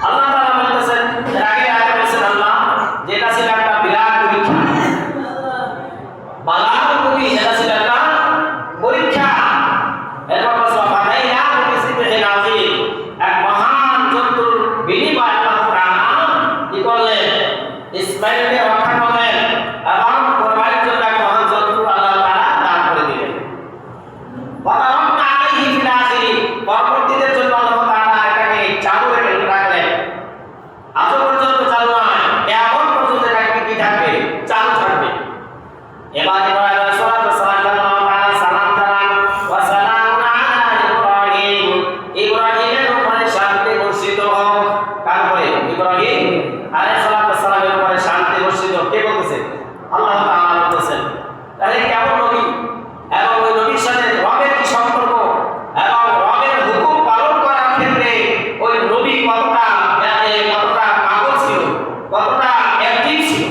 আল্লাহ তাআলা বলতেছেন, এর আগে আয়াতে বলেছেন আল্লাহ বা আল্লাহ তাআলা কি করলেন ইসমাঈলকে রক্ষা করলেন এবং কোরবানির জন্য এক মহান জন্তু আল্লাহ তাআলা দান করে দিলেন। ওয়াবারাকনা আলাইহি ফিল আখিরিন, পরবর্তীদের জন্য আল্লাহ তাআলা এটাকে চালু রেখে রাখলেন। আজ পর্যন্ত চালু নয়, কিয়ামত পর্যন্ত এটা কি থাকবে, চালু থাকবে। এবার ইব্রাহিম আলাইহিস সালাম আল্লাহ তাআলা সালাম জানান, ওয়া সালামুন আলা ইব্রাহিম, ইব্রাহিমের উপরে শান্তি বর্ষিত হোক। তারপরে ইব্রাহিম আলাইহিস সালামের উপরে শান্তি বর্ষিত কে বলতেছে? আল্লাহ তাআলা বলতেছেন। তাহলে কেমন নবী এবং ওই নবীর সাথে রবের কি সম্পর্ক এবং রবের হুকুম পালন করার ক্ষেত্রে ওই নবী কতটা পাগল ছিল, কতটা অ্যাক্টিভ ছিল।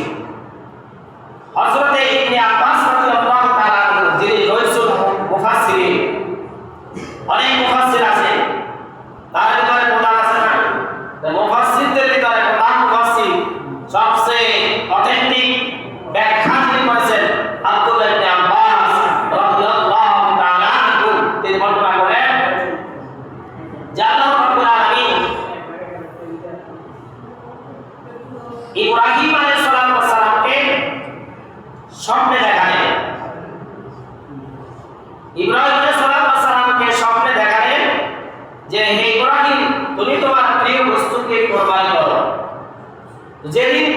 হযরত ইবনে আব্বাস রাদিয়াল্লাহু তাআলা যিনি রইসুল মুফাসসিরিন, অনেক মুফাসসির আছে, তার ভিতরে প্রধান আছে না, মুফাসসিরদের ভিতরে প্রধান মুফাসসির সবচেয়ে অথেন্টিক ব্যাখ্যা যিনি করেছেন আব্দুল্লাহ ইবনে আব্বাস রাদিয়াল্লাহু তাআলা আনহু, তিনি বর্ণনা করেন যে আল্লাহ রাব্বুল আলামিন ইব্রাহিম আলাইহিস সালামকে স্বপ্নে দেখালেন। ইব্রাহিম আলাইহিস সালামকে স্বপ্নে দেখালেন যে হে ইব্রাহিম, তুমি তোমার প্রিয় বস্তুকে কুরবানি করো। যেদিন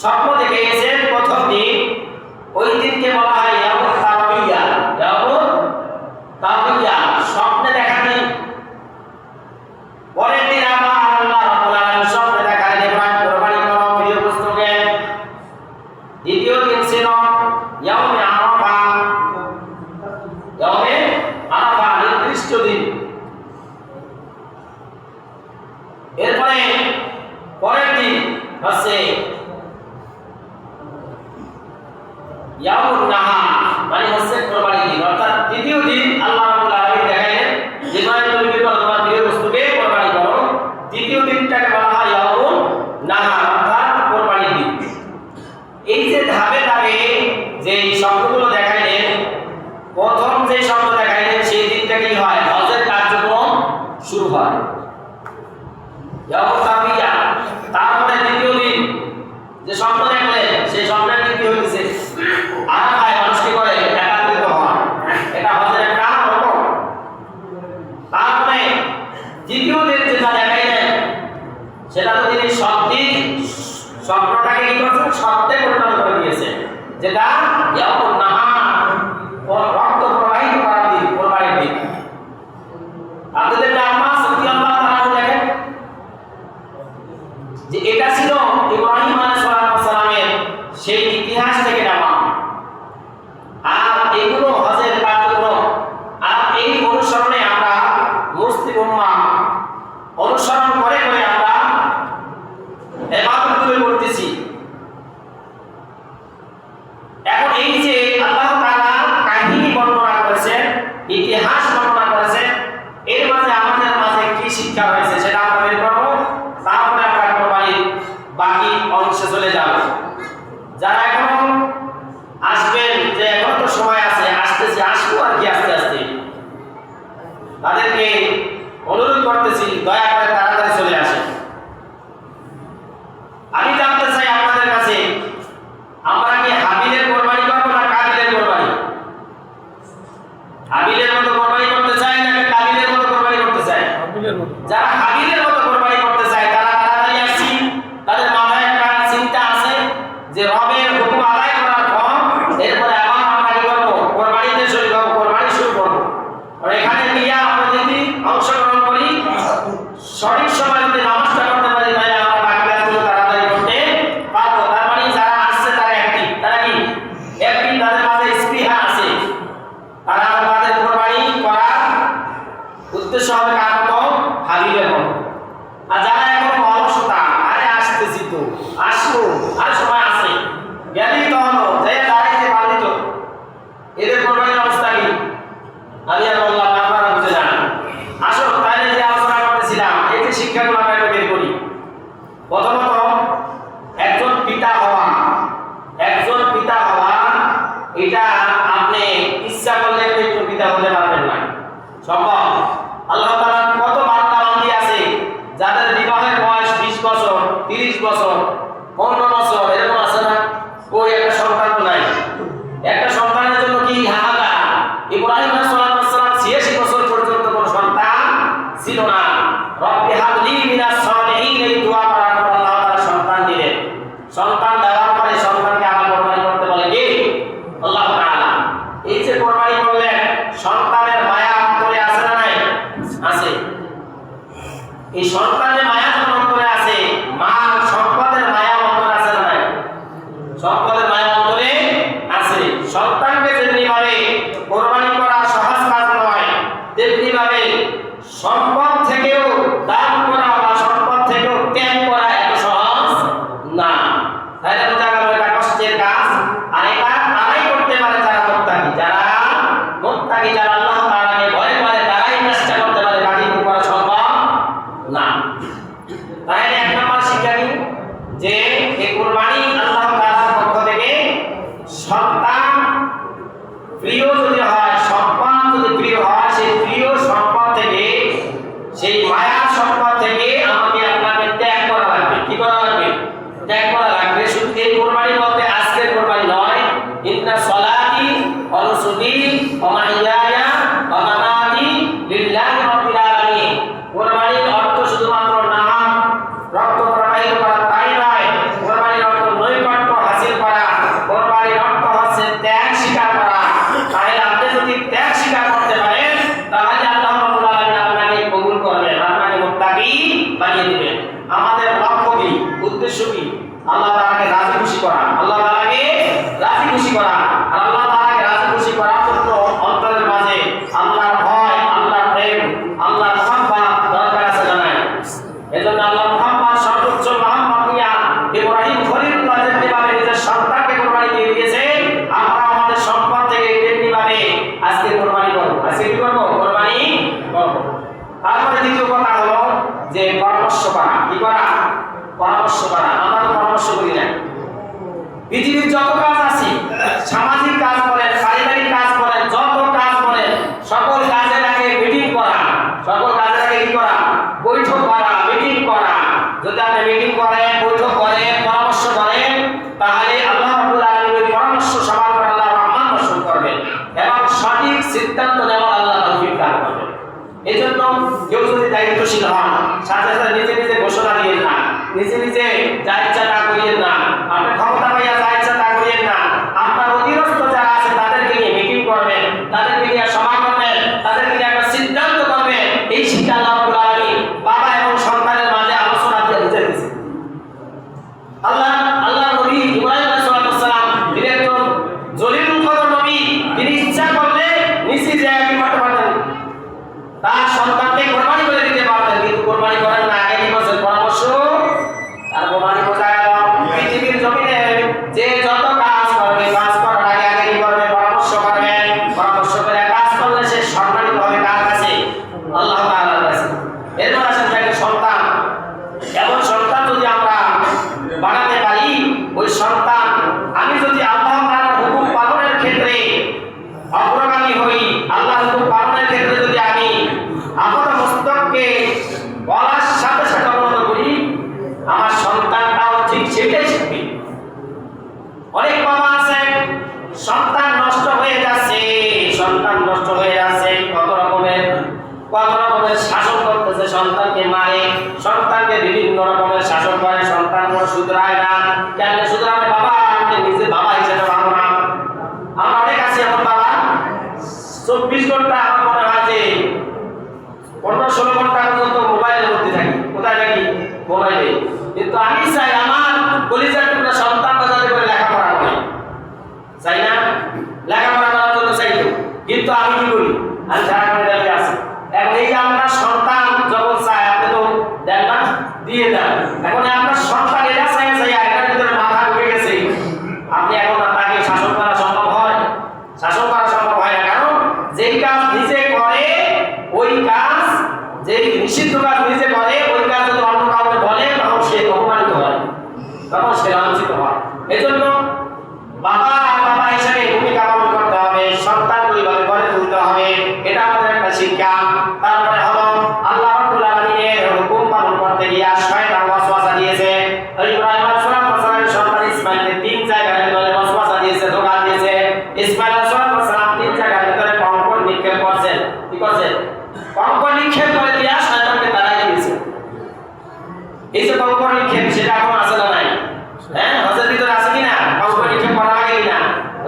স্বপ্ন দেখে গেছেন প্রথম দিন, ওই দিনকে বলা হয় ইয়াউমুত তারবিয়া। ইয়াউমুত তারবিয়া, স্বপ্নে দেখা দিন। পরের দিন আবার আল্লাহ রাব্বুল আলামিন স্বপ্নে দেখালেন ইব্রাহিম কুরবানি করো প্রিয় বস্তুকে। দ্বিতীয় দিন ছিল ইয়াউমে আরাফা। ইয়াউমে আরাফা নির্দিষ্ট দিন। এরপরে পরের দিন হচ্ছে ইয়াউমুন নাহার, মানে হচ্ছে কুরবানির দিন। অর্থাৎ দ্বিতীয় দিন আল্লাহ রাব্বুল আলামিন দেখাইলেন যে তুমি কি করো, তোমার প্রিয় বস্তুকে কুরবানি করো। দ্বিতীয় দিনটাকে বলা হয় ইয়াউমুন নাহার, অর্থাৎ কুরবানির দিন। এই যে ধাপে ধাপে যে শব্দগুলো দেখাইলেন, প্রথম যে শব্দ দেখাইলেন সেই দিনটা কি হয়, হজের কার্যক্রম শুরু হয়, ইয়াউমুত তারবিয়া। তারপরে দ্বিতীয় দিন যে স্বপ্ন দেখলেন সেই স্বপ্নের দিন কি হয়েছে, আরাফায় মানুষ কি করে, একত্রিত হয়। এটা হজের একটা রকম। তারপরে দ্বিতীয় দিন যেটা দেখাইলেন সেটা তো তিনি স্বপ্নটাকে কি করেছেন, সত্যে পরিণত করে দিয়েছে, যেটা ইয়াউমুন নাহার, রক্ত প্রবাহিত করার দিন, কুরবানির দিন। আব্দুল্লাহ ইবনে আব্বাস রাদিয়াল্লাহু তাআলা দেখেন যে এটা ছিল ইব্রাহিম আলাইহিস সালামের সেই ইতিহাস থেকে নেওয়া। আর এগুলো হজের কার্যক্রম, আর এই অনুসরণে আমরা মুসলিম উম্মাহ অনুসরণ করে করে আমরা ইবাদতগুলো করতেছি। এখন এই যে আল্লাহ তাআলা কাহিনী বর্ণনা করেছেন, ইতিহাস বর্ণনা করেছেন, এর মাঝে আমাদের মাঝে কি শিক্ষা হয়েছে সেটা আমরা বের করব। তারপরে আমরা কুরবানির বাকি অংশে চলে যাব। যারা এখন আসবেন, যে এখন তো সময় আছে, আসতেছি, আসবো আর কি আস্তে আস্তে, তাদেরকে অনুরোধ করতেছি দয়া করে তাড়াতাড়ি চলে আসেন। আমি জানতে চাই আপনাদের কাছে, আমরা কি হাবিলের কুরবানি করব না কাবিলের কুরবানি? হাবিলের মতো কুরবানি করতে চাই নাকি কাবিলের মতো কুরবানি করতে চাই? যারা হাবিলের মতো কুরবানি করতে চায় তারা তাড়াতাড়ি আসছি। তাদের মাথায় একটা চিন্তা আছে যে রবের হুকুম আদায় করার পর এরপরে আবার আমরা কি করবো, কুরবানিতে শুরু করবো, কুরবানি শুরু করবো। আর এখানে গিয়ে আমরা যদি অংশগ্রহণ করি, সঠিক সময় যদি নামাজটা করতে পারি, তাহলে আমরা বাকি কাজগুলো তাড়াতাড়ি করতে পারবো। তার মানে যারা আসছে তারা অ্যাক্টিভ, তারা কি অ্যাক্টিভ, তাদের মাঝে স্পৃহা আছে, তারা তাদের কুরবানি করার উদ্দেশ্য হবে কার মতো, হাবিলের মতো। আর যারা এখন অলসতা, আরে আসতেছি তো, আসবো, আর সময় আছে, গেলেই তো হলো, যাই দাঁড়াইতে পারলি তো, এদের কুরবানির অবস্থা কি? আমি আর বললাম আপনারা বুঝে যান। আসো, তাহলে যে আলোচনা করতেছিলাম, এই যে শিক্ষাগুলো আমরা বের করি। প্রথমত একজন পিতা হওয়া, এটা আপনি ইচ্ছা করলে একটু পিতা হতে পারবেন না, সম্ভব। আল্লাহ তাআলা কত বান্দা বান্দি আছে যাদের বিবাহের বয়স 30 বছর 15 বছর এরকম আছে না? ওই একটা সন্তান তো নাই। একটা সন্তানের জন্য কি হাহাকার। ইব্রাহিম আলাইহিস সালাম 86 বছর পর্যন্ত কোনো সন্তান ছিল না। রব্বি হাবলি মিনাস সালিহিন, এই দোয়া করার পর আল্লাহ তাআলা সন্তান দিলেন। সন্তান দেওয়ার পরে সন্তানকে আবার কোরবানি করতে বলে কে? আল্লাহ তাআলা। এই যে কোরবানি করলেন, সন্তানের মায়া অন্তরে আছে না নাই? আছে। এই সন্তানের মায়া যখন অন্তরে আছে, মা সম্পদের মায়া অন্তরে আছে না নাই? সম্পদের মায়া অন্তরে আছে। সন্তানকে যেমনি ভাবে কোরবানি করা সহজ কাজ নয়, তেমনি ভাবে সম্পদ থেকেও দান করা বা সম্পদ থেকেও ত্যাগ করা এত সহজ না। তাহলে বোঝা গেল এটা কষ্টের কাজ। আর এটা তারাই করতে পারে যারা মুত্তাকি, যারা আল্লাহ তাআলাকে ভয় করে, তারাই চেষ্টা করতে পারে, বাকি করা সম্ভব না। তাহলে এক নম্বর শিক্ষা কি? যে এই কুরবানি আল্লাহ তাআলার পক্ষ থেকে সন্তান প্রিয় যদি হয়, সম্পদ যদি প্রিয় হয়, সেই প্রিয় সম্পদ থেকে, সেই মায়ার সম্পদ থেকে আমাকে আপনাকে ত্যাগ করা লাগবে। কি করা লাগবে? ত্যাগ করা লাগবে। শুধু এই কুরবানি বলতে আজকের কুরবানি নয়। ইন্না সলাতি ওয়া নুসুকি ওয়া মাহইয়ায়া ওয়া মামাতি লিল্লাহি রাব্বিল আলামিন। কুরবানির অর্থ শুধুমাত্র নাম, রক্ত প্রবাহিত করা তাই নয়। কুরবানির অর্থ নৈকট্য হাসিল করা। কুরবানির অর্থ হচ্ছে ত্যাগ স্বীকার করা। তাহলে আপনি যদি ত্যাগ স্বীকার করতে পারেন, তাহলে আল্লাহ রাব্বুল আলামিন আপনাকে কবুল করবেন, আপনাকে মুত্তাকি বানিয়ে দিবেন। আমাদের লক্ষ্য কি, উদ্দেশ্য কি? আল্লাহ তাআলাকে রাজি খুশি করা। আল্লাহ তাআলাকে রাজি খুশি করা। আর আল্লাহ তাআলাকে রাজি খুশি করার জন্য অন্তরের মাঝে আল্লাহর ভয়, আল্লাহর প্রেম, আল্লাহর মহব্বত দরকার আছে জানেন। এজন্য আল্লাহর মহব্বত সর্বোচ্চ মহব্বত নিয়া ইব্রাহিম খলিলুল্লাহ যেভাবে নিজের সন্তানকে কুরবানি দিয়ে দিয়েছে, আমরা আমাদের সম্পদ থেকে তেমনিভাবে আজকে কুরবানি করব। আজকে কি করব? কুরবানি করব। তারপরে দ্বিতীয় কথা হলো যে পরামর্শ করা। কি করা? পরামর্শ করা। আমরা তো পরামর্শ করি না। পৃথিবীর যত কাজ আছে, সামাজিক কাজ বলেন, পারিবারিক কাজ বলেন, যত কাজ বলেন, সকল কাজের আগে মিটিং করা। সকল কাজের আগে কি করা? বৈঠক করা, মিটিং করা। যদি আপনি মিটিং করেন, বৈঠক করেন, পরামর্শ করেন, তাহলে আল্লাহ রাব্বুল আলামিন ওই পরামর্শ সবার উপর আল্লাহ রহমান বর্ষণ করবেন এবং সঠিক সিদ্ধান্ত নেওয়ার আল্লাহ তৌফিক দান করবেন। এজন্য কেউ যদি দায়িত্বশীল হন, সাথে সাথে নিজে নিজে ঘোষণা দিয়েন না, নিজে নিজে যা ইচ্ছা তা করিয়েন না, আপনি ক্ষমতা পাইয়া যা ইচ্ছা তা করিয়েন না। আপনার অধীনস্থ যারা আছে তাদেরকে নিয়ে মিটিং করবেন, তাদেরকে নিয়ে সভা করবেন, তাদেরকে নিয়ে একটা সিদ্ধান্ত করবেন। এই শিক্ষা আল্লাহ রাব্বুল আলামিন বাবা এবং সন্তানের মাঝে আলোচনা দিয়ে বুঝাইতেছে। আল্লাহ নবী ইব্রাহিম আলাইহিস সালাম তিনি একজন জলিলুল কদর নবী। তিনি ইচ্ছা করলে নিচে যায় কি করতে পারতেন, তার সন্তানকে কুরবানি করে দিতে পারতেন, কিন্তু কুরবানি করেন না। আগে কি বলছেন? পরামর্শ। তার কুরবানি বোঝা গেল পৃথিবীর জমিনে যে যত কাজ করবে, কাজ করার আগে আগে কি করবে? পরামর্শ করবেন। পরামর্শ করে কাজ করলে সে সম্মানিত হবে কার কাছে? আল্লাহ তাআলার কাছে। এরপর আসেন একটা সন্তান। এমন সন্তান যদি আমরা বানাতে পারি, ওই সন্তান আমি যদি আল্লাহ তাআলার হুকুম পালনের ক্ষেত্রে অগ্রগামী হই, আল্লাহর হুকুম পালনের ক্ষেত্রে যদি আমি আমার মস্তককে বলার সাথে সাথে অবনত করি, আমার সন্তানটাও ঠিক সেটাই শিখবে। অনেক বাবা আছে সন্তান নষ্ট হয়ে যাচ্ছে, সন্তান নষ্ট হয়ে যাচ্ছে, কত রকমের শাসন করতেছে, সন্তানকে মারে, সন্তানকে বিভিন্ন রকমের শাসন করে, সন্তান কোনো শুধরায় না। কেন শুধরাবে? বাবা আপনি নিজে বাবা হিসেবে ভালো না। আমার অনেক আছে এমন বাবা 24 ঘন্টা আমার মনে হয় যে 15-16 ঘন্টা পর্যন্ত মোবাইলের মধ্যে থাকি। কোথায় থাকি? মোবাইলে। কিন্তু আমি চাই আমার কলিজার টুকরা সন্তানটা যাতে করে লেখাপড়া করে, চাই না? লেখাপড়া করার জন্য চাই, কিন্তু আমি কি করি? আমি সারাক্ষণ দেখে আসি। এখন এই যে আমরা সন্তান যখন চাই, আপনি তো দেন না, দিয়ে দেন। এখন আপনার সন্তান এটা চাই এটার ভিতরে মাথা ঢুকে গেছে, আপনি এখন তাকে শাসন করা সম্ভব হয়? শাসন করা সম্ভব হয় না। কারণ যেই কাজ নিজে করে, ওই কাজ, যেই নিষিদ্ধ কাজ নিজে করে, ওই কাজ যদি অন্য কাউকে বলে, তখন সে অপমানিত হয়, তখন সে লাঞ্ছিত হয়। এজন্য বাবা হিসেবে ভূমিকা পালন করতে হবে, সন্তান পরিবারে গড়ে তুলতে হবে, এটা আমাদের একটা শিক্ষা। তারপরে হলো আল্লাহ রাব্বুল আলামিনের হুকুম পালন করতে গিয়ে শয়তান ওয়াসওয়াসা দিয়েছে। এই যে কঙ্কর নিক্ষেপ সেটা এখন আছে না নাই? হ্যাঁ, হজের ভিতরে আছে কিনা? কঙ্কর নিক্ষেপ করা লাগে কিনা?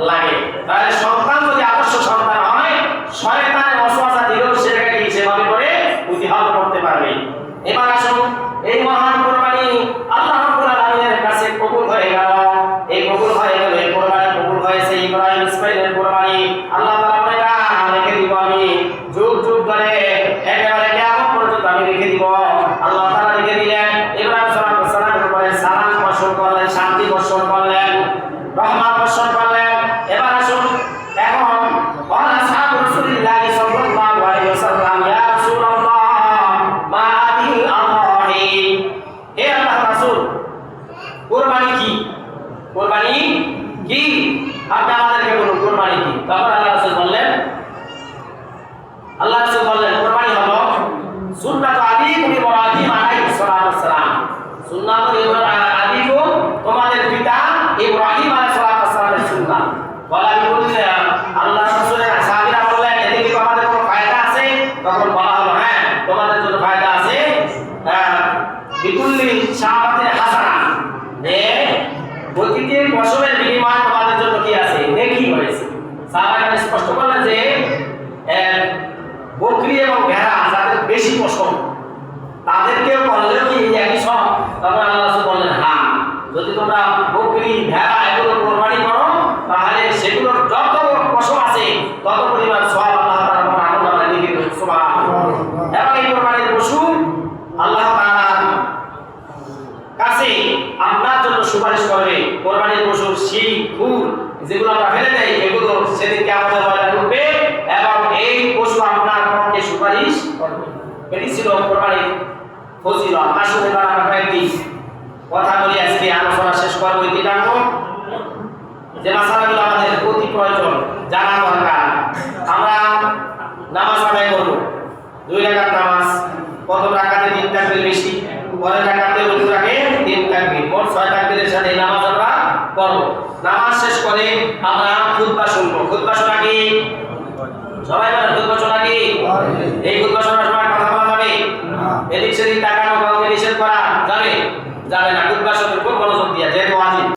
লাগে। তাহলে সন্তান যদি আদর্শ সন্তান হয়, শয়তানের ওয়াসওয়াসা দিলেও সেটাকে কি সেভাবে করে প্রতিহত করতে পারবে। এবার আসুন, এই মহান কুরবানি আল্লাহ রাব্বুল আলামিনের কাছে কবুল হয়ে গেল। এই কবুল হয়ে গেল, এই কুরবানি কবুল হয়েছে ইব্রাহিম ইসমাইলের কুরবানি। আল্লাহ তাআলা বলে না রেখে দিব আমি যুগ যুগ ধরে একেবারে কিয়ামত পর্যন্ত আমি রেখে দিব। আল্লাহ তাআলা রেখে দিলেন। ইব্রাহিম সাল্লাল্লাহু আলাইহি উপরে সালাম বর্ষণ করলেন, শান্তি বর্ষণ করলেন, রহমত বর্ষণ করলেন। এবার আসুন, এখন ওয়ালা সাহাবু রাসূলিল্লাহি সাল্লাল্লাহু আলাইহি ওয়াসাল্লাম ইয়া রাসূলুল্লাহ মা আদিল আল্লাহি, হে আল্লাহর রাসূল কুরবানি কি? কুরবানি কি? আপনি আমাদেরকে বলুন কুরবানি কি? তখন আল্লাহ রাসূল বললেন কুরবানি হলো সুন্নাত আবিকুম ইব্রাহিম আলাইহিস সালাতু সালাম। সুন্নাত আবিকুম তোমাদের পিতা ইব্রাহিম আলাইহিস সালাতু সালামের সুন্নাত। বলা বলছে আল্লাহ রাসূলের সাহাবীরা বললেন এতে কি আমাদের কোনো ফায়দা আছে? তখন বলা হলো হ্যাঁ, তোমাদের জন্য ফায়দা আছে। বিকুল্লি শাহাদাতিন হাসানা, প্রতিটি বছরের বিনিময়ে তোমাদের জন্য কি আছে? নেকি হয়েছে। সাহাবারা স্পষ্ট বললেন যে বকরি এবং ভেড়া যাদের বেশি পছন্দ তাদেরকেও করলেও কি একই সব? তখন আল্লাহ রাসূল বললেন হ্যাঁ, যদি তোমরা বকরি ভেড়া এগুলো কোরবানি করো তাহলে সেগুলোর যত পশম আছে তত পরিমাণ সওয়াব আল্লাহ তাআলা তোমার আমলনামায় লিখে দেবেন। সুবহানাল্লাহ। এবং এই কোরবানির পশু আল্লাহ তাআলার কাছে আপনার জন্য সুপারিশ করবে। কোরবানির পশুর শিং খুর যেগুলো আমরা ফেলে দেই এগুলো সেদিন কিয়ামতের ময়দানে উঠবে এবং এই পশু আপনার পক্ষে সুপারিশ করবে। এটি ছিল কোরবানির ফজিলত। আসলে এবার আমরা কয়েকটি কথা বলি, আজকে আলোচনা শেষ করবো। এটি জানবো যে মাসালাগুলো আমাদের অতি প্রয়োজন, জানা দরকার। আমরা নামাজ আদায় করবো, 2 রাকাত নামাজ, কত রাকাতে 3 তাকবীর বেশি, পরের রাকাতে রুকু রাখে 3 তাকবীর, মোট 6 তাকবীরের সাথে নামাজ আমরা করবো। নামাজ শেষ করে আমরা খুতবা শুনবো। খুতবা শোনা কি? সবাই বলেন খুতবা শোনা কি? এই খুতবা শোনার সময় কথা বলা যাবে? এদিক সেদিক তাকানো কাউকে নিষেধ করা যাবে? যাবে না। খুতবা শোনার খুব মনোযোগ দিয়া, যেহেতু ওয়াজিব।